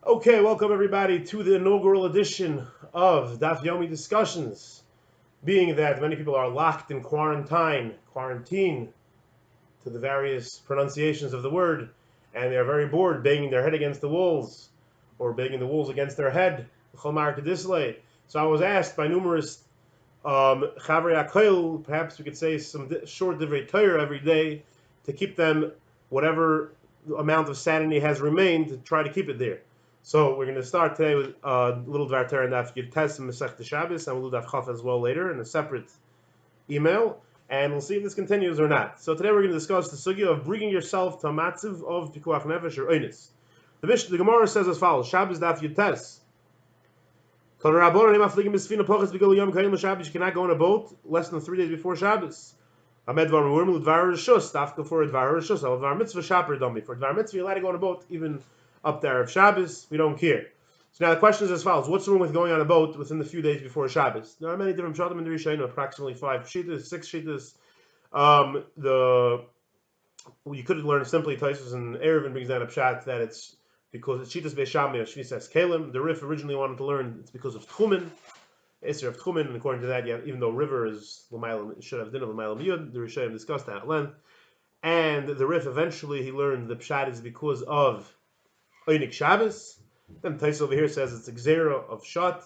Okay, welcome everybody to the inaugural edition of Daf Yomi Discussions. Being that many people are locked in quarantine to the various pronunciations of the word, and they are very bored, banging their head against the walls, or banging the walls against their head. So I was asked by numerous Chavrei Akoil, perhaps we could say some short divrei Torah every day to keep them whatever amount of sanity has remained to try to keep it there. So we're going to start today with a little Dvar Torah and Daf Yud Tes and Masechta Shabbos, and we'll do Daf Chaf as well later in a separate email, and we'll see if this continues or not. So today we're going to discuss the sugya of bringing yourself to a matzav of pikuach nefesh or oines. The Gemara says as follows: Shabbos Daf Yud Tes. You cannot go on a boat less than 3 days before Shabbos. For Dvar Mitzvah, you're allowed to go on a boat even up there of Shabbos. We don't care. So now the question is as follows: what's wrong with going on a boat within the few days before Shabbos? There are many different pshatim in the Rishonim, approximately 5 shitas, 6 shitas. You could learn simply Taisus and Erevin brings down a pshat that it's because it's shitas beishami of Shvi says Kalim. The Rif originally wanted to learn it's because of Tchumen, Isser of Tchumen, and according to that, even though river is L'maylam, should have din of L'maylam Yud, the Rishonim discussed that at length. And the Rif eventually he learned the pshat is because of Einik Shabbos. Then Tais over here says it's Xera of Shot.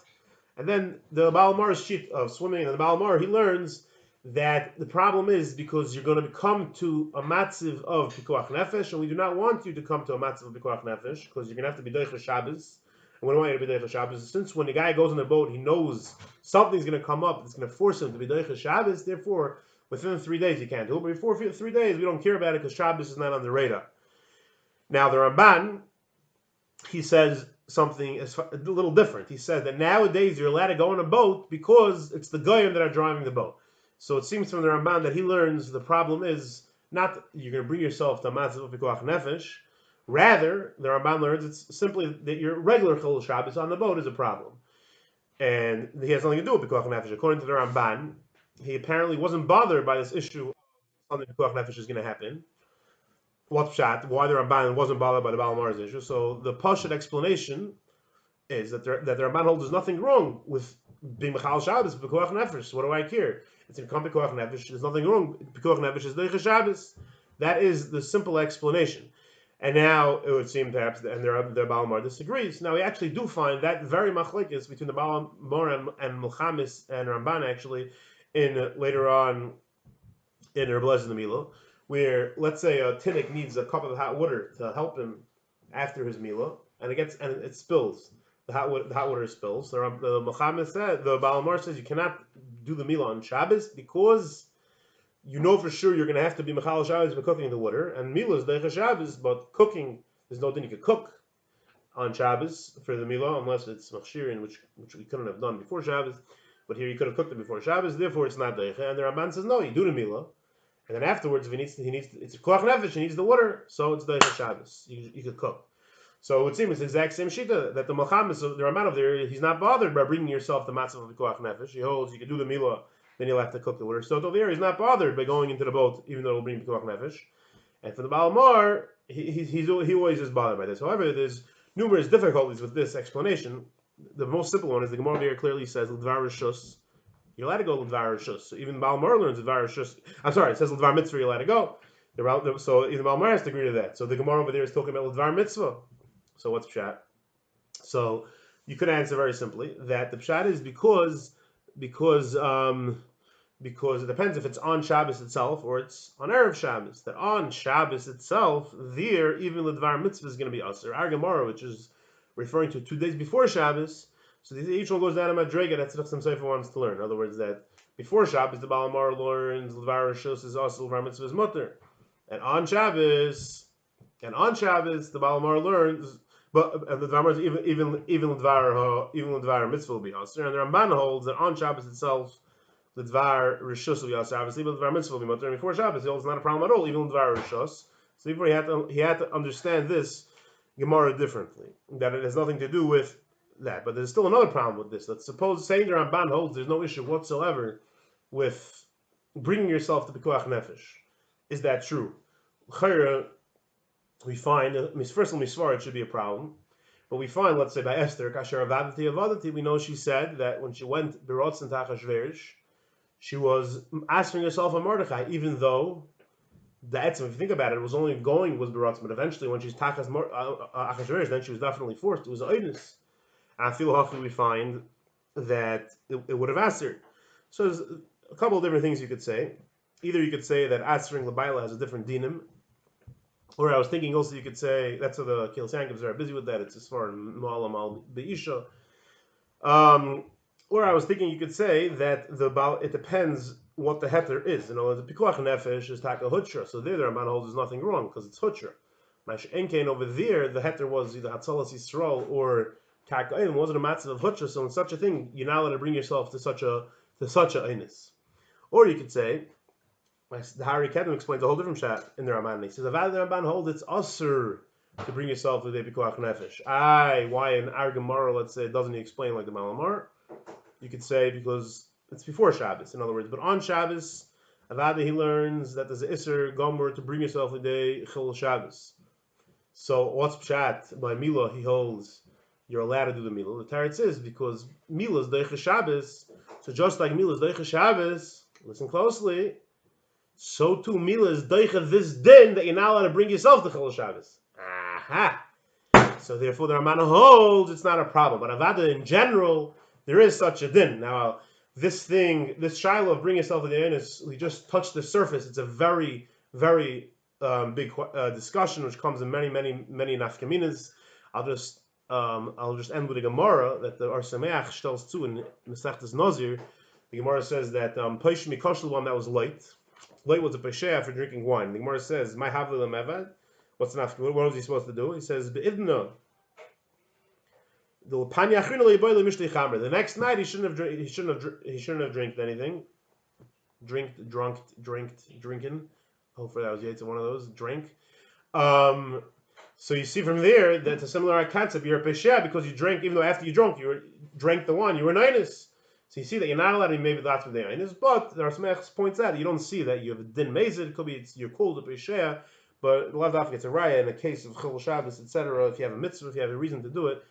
And then the Baal Mar's sheet of swimming, and the Baal Mar he learns that the problem is because you're going to come to a matzav of Pikuach Nefesh, and we do not want you to come to a matzav of Pikuach Nefesh because you're going to have to be Deicha Shabbos. And we don't want you to be Deicha Shabbos. Since when the guy goes on the boat, he knows something's going to come up that's going to force him to be Deicha Shabbos, therefore, within 3 days you can't do it. But before 3 days, we don't care about it because Shabbos is not on the radar. Now, the Ramban, he says something a little different. He said that nowadays you're allowed to go on a boat because it's the goyim that are driving the boat. So it seems from the Ramban that he learns the problem is not you're going to bring yourself to a matzav of pikuach nefesh. Rather, the Ramban learns it's simply that your regular chol Shabbos on the boat is a problem, and he has nothing to do with pikuach nefesh. According to the Ramban, he apparently wasn't bothered by this issue of something pikuach nefesh is going to happen. What's pshat? Why the Ramban wasn't bothered by the Baal Mar's issue? So the pashut explanation is that the Ramban holds there's nothing wrong with being mechal Shabbos pikuach nefesh. What do I care? It's in come pikuach nefesh. There's nothing wrong. Pikuach nefesh is deicha Shabbos. That is the simple explanation. And now it would seem perhaps, and the Baal Mar disagrees. Now we actually do find that very machlekes between the Baal Mar and Milchamis and Ramban actually in later on in Reb Eliezer the Mila, where let's say a tinnik needs a cup of hot water to help him after his Mila, and it spills. The hot water spills. The Milchamis said, the Baal Mar says you cannot do the Mila on Shabbos because you know for sure you're going to have to be Mechal Shabbos by cooking the water, and Mila is Deicha Shabbos, but cooking, there's no thing you could cook on Shabbos for the Mila, unless it's Machshirin, which we couldn't have done before Shabbos, but here you could have cooked it before Shabbos, therefore it's not Deicha, and the Ramban says, no, you do the Mila, and then afterwards, if he needs it's Koach Nefesh, he needs the water, so it's Deicha Shabbos, you could cook. So it would seem it's the exact same shita, that the Milchamis, the Ramban of there, he's not bothered by bringing yourself the matzav of the Koach Nefesh, he holds, you can do the Mila, then you'll have to cook the water. So over there, he's not bothered by going into the boat, even though it'll bring pikuach nefesh. And for the Baal Mar, he always is bothered by this. However, there's numerous difficulties with this explanation. The most simple one is the Gemara here clearly says l'dvar rishus. You're allowed to go l'dvar rishus. So even Baal Mar learns l'dvar rishus. I'm sorry, it says l'dvar mitzvah. You're allowed to go. So even Baal Mar has to agree to that. So the Gemara over there is talking about l'dvar mitzvah. So what's pshat? So you could answer very simply that the pshat is because it depends if it's on Shabbos itself or it's on Erev Shabbos. That on Shabbos itself, there, even L'dvar Mitzvah is going to be Aser. Our Gemara, which is referring to 2 days before Shabbos, so each one goes down a Madrega, that's what some Sefer wants to learn. In other words, that before Shabbos, the Baal Mar learns L'dvar Rishus is Aser, L'dvar Mitzvah is Mutar. And on Shabbos, the Baal Mar learns, but the L'dvar Mar, even L'dvar Mitzvah will be Aser. And the Ramban holds that on Shabbos itself, the Dvar Rishus will be Aser, obviously, but the Dvar Mitzvah will be Mutar. And before Shabbos, it's not a problem at all, even Dvar Rishus. So before he had to understand this Gemara differently, that it has nothing to do with that. But there's still another problem with this. Let's suppose saying the Ramban holds there's no issue whatsoever with bringing yourself to Pikuach Nefesh. Is that true? We find, first of all, Misvar, it should be a problem. But we find, let's say by Esther, kasher avadati, we know she said that when she went berotzen tachashverish, she was asking herself on Mordechai, even though the etzim, if you think about it, was only going was berotzen, but eventually when she's tachas achashverish, then she was definitely forced. It was oinus. And I feel hopefully we find that it would have asked her. So there's a couple of different things you could say. Either you could say that answering Labaila has a different dinim, or I was thinking also you could say that's what the Kil Sankivs are busy with that. It's as far as Ma'alam al Be'isha. Or I was thinking you could say that it depends what the heter is. You know, the Pikuach Nefesh is Taka Hutra, so there the Ramban holds there's nothing wrong because it's Hutra. Mash Enkein over there, the heter was either Hatzalas Yisrael or Taka Ein, wasn't a matzav of Hutra, so in such a thing, you're not allowed to bring yourself to such a Einis. Or you could say, the Hari Kedem explains a whole different chat in the Ramban. He says, Avad the Ramban holds it's usur to bring yourself to the Pikuach Nefesh. Why in Ar Gemara, let's say, doesn't he explain like the Malamar? You could say because it's before Shabbos, in other words. But on Shabbos, Avad he learns that there's an Isser Gomer to bring yourself to the Chil Shabbos. So what's Pshat? By Mila, he holds you're allowed to do the Mila. The Teretz is because Mila is Deicha Shabbos. So just like Mila is Deicha Shabbos, listen closely, so too Mila is Deicha this din that you're not allowed to bring yourself to Chil Shabbos. Aha! So therefore the Ramana holds it's not a problem. But Avada in general, there is such a din. Now this shiloh of bring yourself to the Einis, we just touched the surface. It's a very, very big discussion which comes in many nafkaminas. I'll just end with a Gemara that the Or Sameach tells too in Masechtas Nazir. The Gemara says that Peish Mikoshel one that was light. Light was a Pesheah for drinking wine. The Gemara says, "My Havil Mevad." What's enough? What was he supposed to do? He says, "Be'idna." The next night he shouldn't have drank anything. Drinking. Hopefully that was Yates one of those. Drink. So you see from there that's a similar concept. You're a pesha because you drank, even though after you drank the wine, you were ninus. So you see that you're not allowed to be maybe that's with the ninus, but the Rasmech points out you don't see that you have a din mezid. It could be you're called a pesha, but love after it's a raya in the case of Chil Shabbos, etc. If you have a mitzvah, if you have a reason to do it.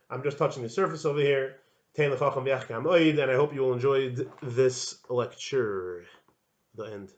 I'm just touching the surface over here. And I hope you all enjoyed this lecture. The end.